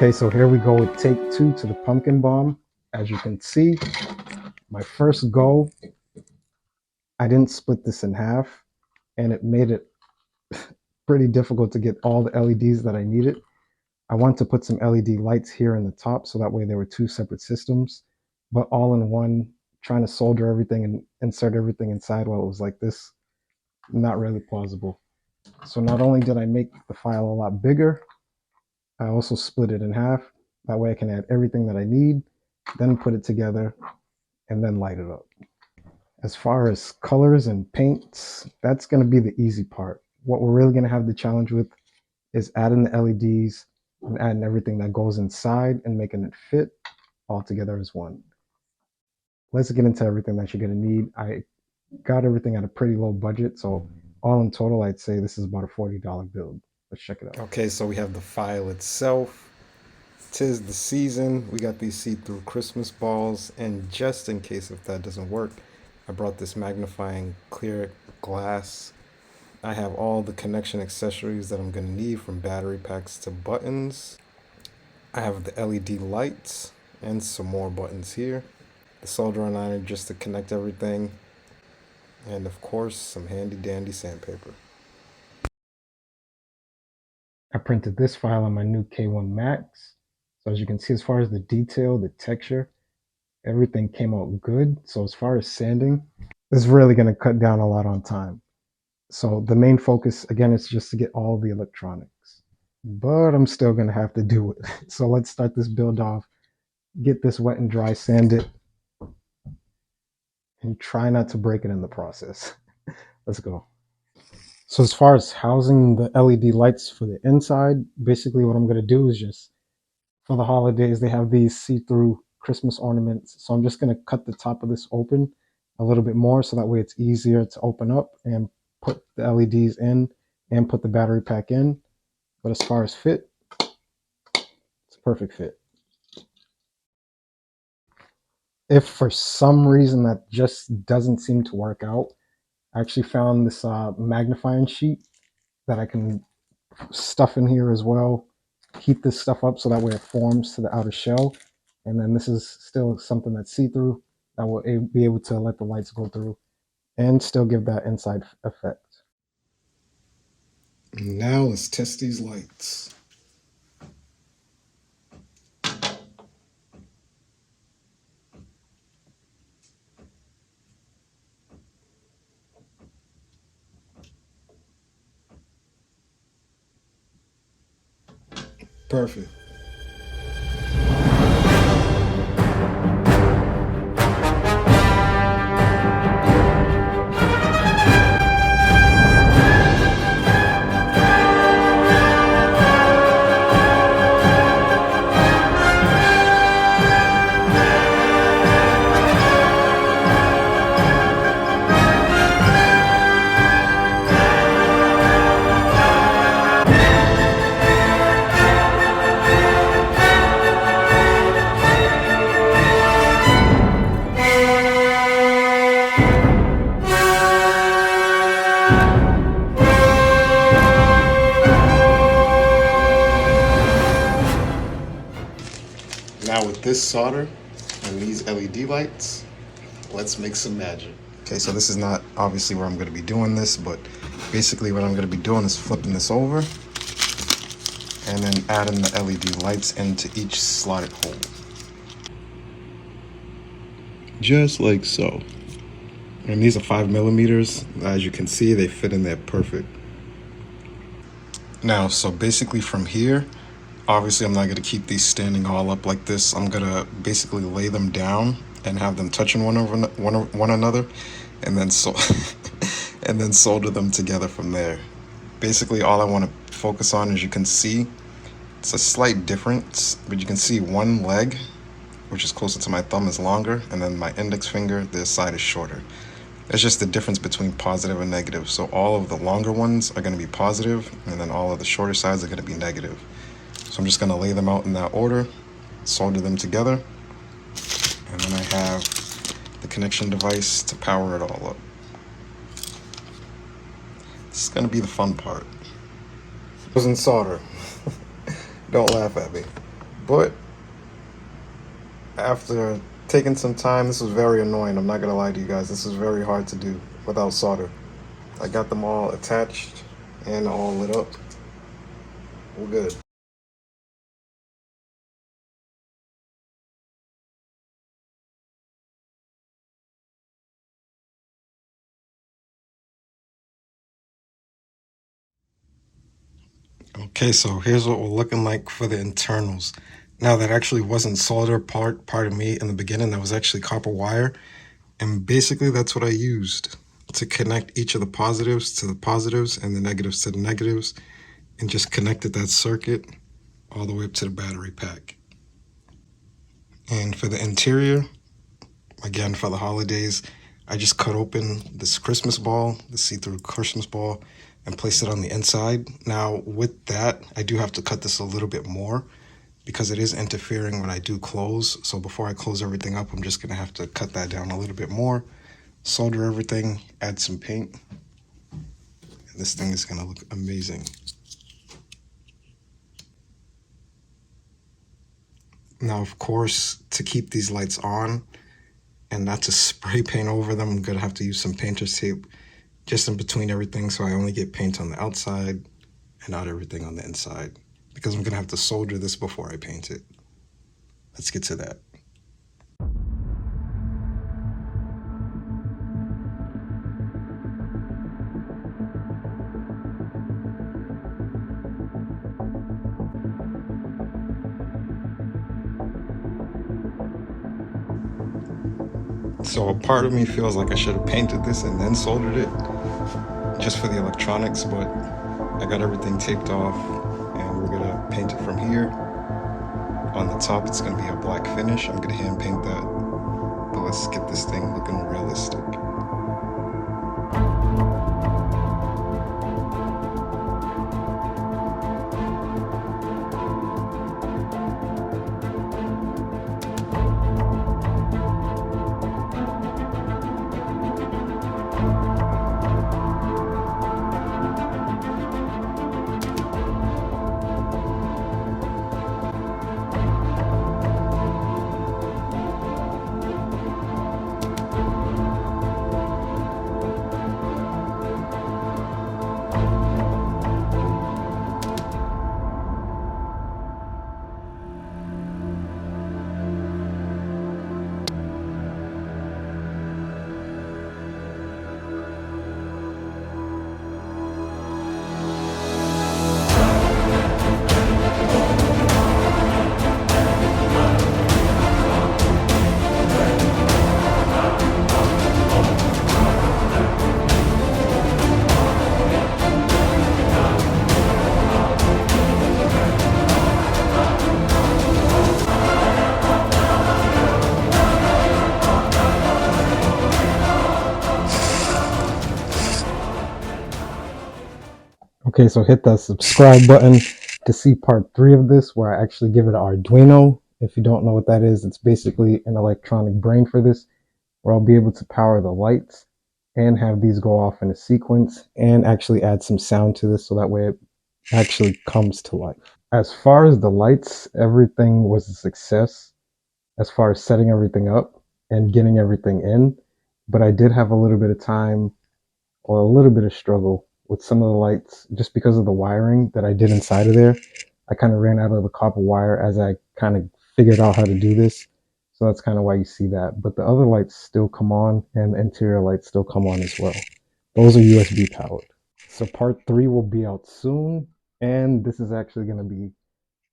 Okay, so here we go with take two to the pumpkin bomb. As you can see, my first go, I didn't split this in half, and it made it pretty difficult to get all the LEDs that I needed. I want to put some LED lights here in the top so that way there were two separate systems, but all in one, trying to solder everything and insert everything inside while it was like this, not really plausible. So not only did I make the file a lot bigger, I also split it in half. That way I can add everything that I need, then put it together, and then light it up. As far as colors and paints, that's going to be the easy part. What we're really going to have the challenge with is adding the LEDs and adding everything that goes inside and making it fit all together as one. Let's get into everything that you're going to need. I got everything at a pretty low budget, so all in total, I'd say this is about a $40 build. Let's check it out. Okay, so we have the file itself. 'Tis the season. We got these see-through Christmas balls, and just in case if that doesn't work, I brought this magnifying clear glass. I have all the connection accessories that I'm going to need, from battery packs to buttons. I have the LED lights and some more buttons here. The soldering iron just to connect everything. And of course, some handy dandy sandpaper. I printed this file on my new K1 Max. So as you can see, as far as the detail, the texture, everything came out good. So as far as sanding, it's really going to cut down a lot on time. So the main focus, again, is just to get all the electronics. But I'm still going to have to do it. So let's start this build off, get this wet and dry, sand it, and try not to break it in the process. Let's go. So as far as housing the LED lights for the inside, basically what I'm going to do is just, for the holidays, they have these see-through Christmas ornaments. So I'm just going to cut the top of this open a little bit more so that way it's easier to open up and put the LEDs in and put the battery pack in. But as far as fit, it's a perfect fit. If for some reason that just doesn't seem to work out, I actually found this magnifying sheet that I can stuff in here as well. Heat this stuff up so that way it forms to the outer shell. And then this is still something that's see-through that will be able to let the lights go through and still give that inside effect. Now let's test these lights. Perfect. Now with this solder and these LED lights, let's make some magic. Okay, so this is not obviously where I'm going to be doing this, but basically what I'm going to be doing is flipping this over and then adding the LED lights into each slotted hole. Just like so. And these are 5mm. As you can see, they fit in there perfect. Now, so basically from here, obviously I'm not going to keep these standing all up like this. I'm going to basically lay them down and have them touching one another, and then and then solder them together from there. Basically all I want to focus on, as you can see, it's a slight difference, but you can see one leg, which is closer to my thumb, is longer, and then my index finger, this side is shorter. It's just the difference between positive and negative. So all of the longer ones are going to be positive, and then all of the shorter sides are going to be negative. So I'm just going to lay them out in that order, solder them together, and then I have the connection device to power it all up. This is going to be the fun part. It wasn't solder. Don't laugh at me. But after taking some time, this was very annoying. I'm not gonna lie to you guys. This is very hard to do without solder. I got them all attached and all lit up. We're good. Okay, so here's what we're looking like for the internals. Now that actually wasn't solder part of me in the beginning. That was actually copper wire, and basically that's what I used to connect each of the positives to the positives and the negatives to the negatives, and just connected that circuit all the way up to the battery pack. And for the interior, again for the holidays, I just cut open this Christmas ball, the see-through Christmas ball, and placed it on the inside. Now with that, I do have to cut this a little bit more because it is interfering when I do close. So before I close everything up, I'm just gonna have to cut that down a little bit more, solder everything, add some paint, and this thing is gonna look amazing. Now, of course, to keep these lights on and not to spray paint over them, I'm gonna have to use some painter's tape just in between everything so I only get paint on the outside and not everything on the inside, because I'm gonna have to solder this before I paint it. Let's get to that. So a part of me feels like I should have painted this and then soldered it just for the electronics, but I got everything taped off and we're gonna paint it from here. On the top, it's gonna be a black finish. I'm gonna hand paint that, but let's get this thing looking realistic. Okay, so hit that subscribe button to see part 3 of this, where I actually give it an Arduino. If you don't know what that is, it's basically an electronic brain for this, where I'll be able to power the lights and have these go off in a sequence and actually add some sound to this so that way it actually comes to life. As far as the lights, everything was a success as far as setting everything up and getting everything in, but I did have a little bit of time or a little bit of struggle with some of the lights just because of the wiring that I did inside of there. I kind of ran out of the copper wire as I kind of figured out how to do this. So that's kind of why you see that. But the other lights still come on and the interior lights still come on as well. Those are USB powered. So part 3 will be out soon. And this is actually going to be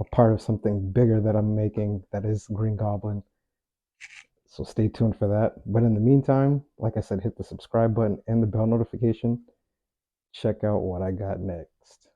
a part of something bigger that I'm making that is Green Goblin. So stay tuned for that. But in the meantime, like I said, hit the subscribe button and the bell notification. Check out what I got next.